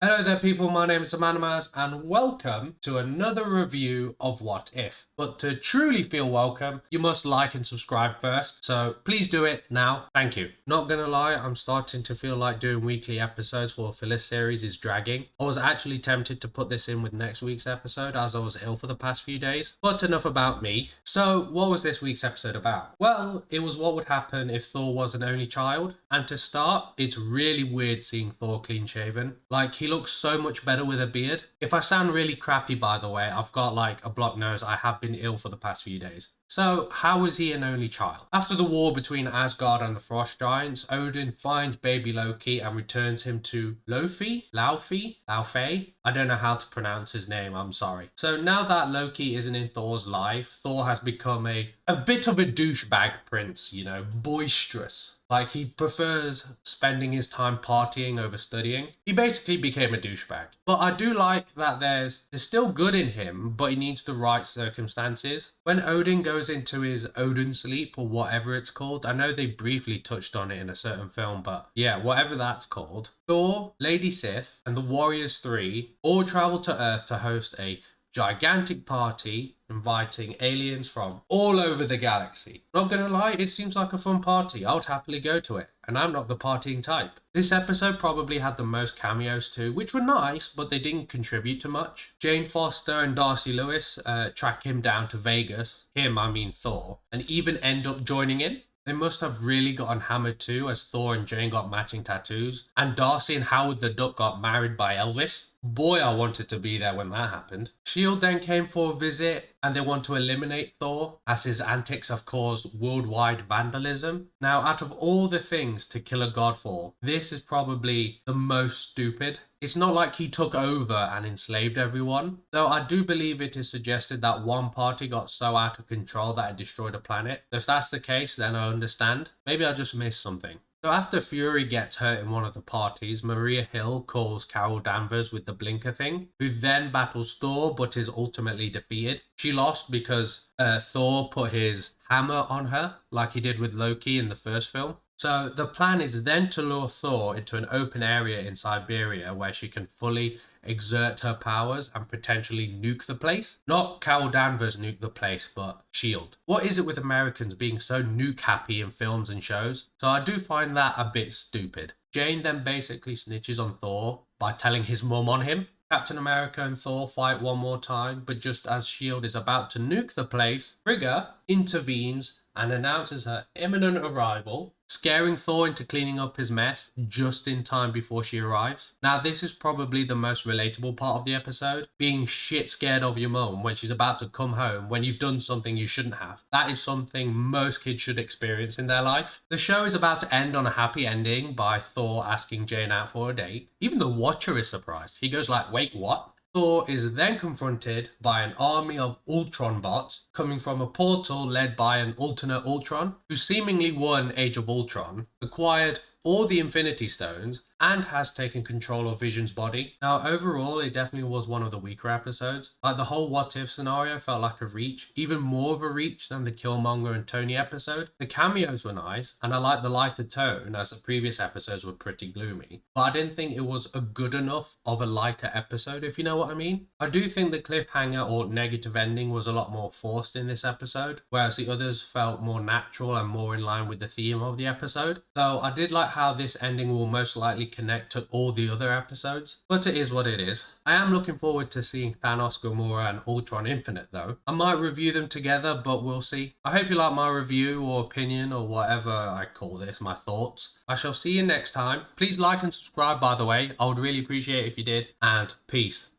Hello there people, my name is Amanamaz and welcome to another review of What If. But to truly feel welcome, you must like and subscribe first, so please do it now. Thank you. Not gonna lie, I'm starting to feel like doing weekly episodes for this series is dragging. I was actually tempted to put this in with next week's episode as I was ill for the past few days. But enough about me. So what was this week's episode about? Well, it was what would happen if Thor was an only child. And to start, it's really weird seeing Thor clean shaven. Like, he looks so much better with a beard. If I sound really crappy, by the way, I've got like a blocked nose. I have been ill for the past few days. So, how is he an only child? After the war between Asgard and the Frost Giants, Odin finds baby Loki and returns him to Laufey? I don't know how to pronounce his name, I'm sorry. So now that Loki isn't in Thor's life, Thor has become a bit of a douchebag prince, you know, boisterous. Like, he prefers spending his time partying over studying. He basically became a douchebag. But I do like that there's still good in him, but he needs the right circumstances. When Odin goes into his Odin sleep, or whatever it's called, I know they briefly touched on it in a certain film, but yeah, whatever that's called, Thor, Lady Sif, and the Warriors 3 all travel to Earth to host a gigantic party inviting aliens from all over the galaxy. Not gonna lie, it seems like a fun party. I would happily go to it, and I'm not the partying type. This episode probably had the most cameos too, which were nice, but they didn't contribute to much. Jane Foster and Darcy Lewis track him down to Vegas, I mean Thor, and even end up joining in. They must have really gotten hammered too, as Thor and Jane got matching tattoos, and Darcy and Howard the Duck got married by Elvis. Boy, I wanted to be there when that happened. S.H.I.E.L.D then came for a visit, and they want to eliminate Thor, as his antics have caused worldwide vandalism. Now, out of all the things to kill a god for, this is probably the most stupid. It's not like he took over and enslaved everyone, though I do believe it is suggested that one party got so out of control that it destroyed a planet. If that's the case, then I understand. Maybe I just missed something. So after Fury gets hurt in one of the parties, Maria Hill calls Carol Danvers with the blinker thing, who then battles Thor but is ultimately defeated. She lost because Thor put his hammer on her, like he did with Loki in the first film. So the plan is then to lure Thor into an open area in Siberia where she can fully exert her powers and potentially nuke the place. Not Carol Danvers nuke the place, but S.H.I.E.L.D. What is it with Americans being so nuke happy in films and shows? So I do find that a bit stupid. Jane then basically snitches on Thor by telling his mum on him. Captain America and Thor fight one more time, but just as S.H.I.E.L.D is about to nuke the place, Frigga intervenes and announces her imminent arrival, scaring Thor into cleaning up his mess just in time before she arrives. Now, this is probably the most relatable part of the episode, being shit scared of your mum when she's about to come home when you've done something you shouldn't have. That is something most kids should experience in their life. The show is about to end on a happy ending by Thor asking Jane out for a date. Even the Watcher is surprised. He goes like, wait, what? Thor is then confronted by an army of Ultron bots coming from a portal led by an alternate Ultron who seemingly won Age of Ultron, acquired all the Infinity Stones, and has taken control of Vision's body. Now, overall, it definitely was one of the weaker episodes. Like, the whole what if scenario felt like a reach, even more of a reach than the Killmonger and Tony episode. The cameos were nice, and I liked the lighter tone, as the previous episodes were pretty gloomy. But I didn't think it was a good enough of a lighter episode, if you know what I mean. I do think the cliffhanger or negative ending was a lot more forced in this episode, whereas the others felt more natural and more in line with the theme of the episode. Though I did like how this ending will most likely connect to all the other episodes, but it is what it is. I am looking forward to seeing Thanos, Gamora and Ultron Infinite though. I might review them together, but we'll see. I hope you like my review or opinion or whatever I call this, my thoughts. I shall see you next time. Please like and subscribe, by the way. I would really appreciate it if you did, and peace.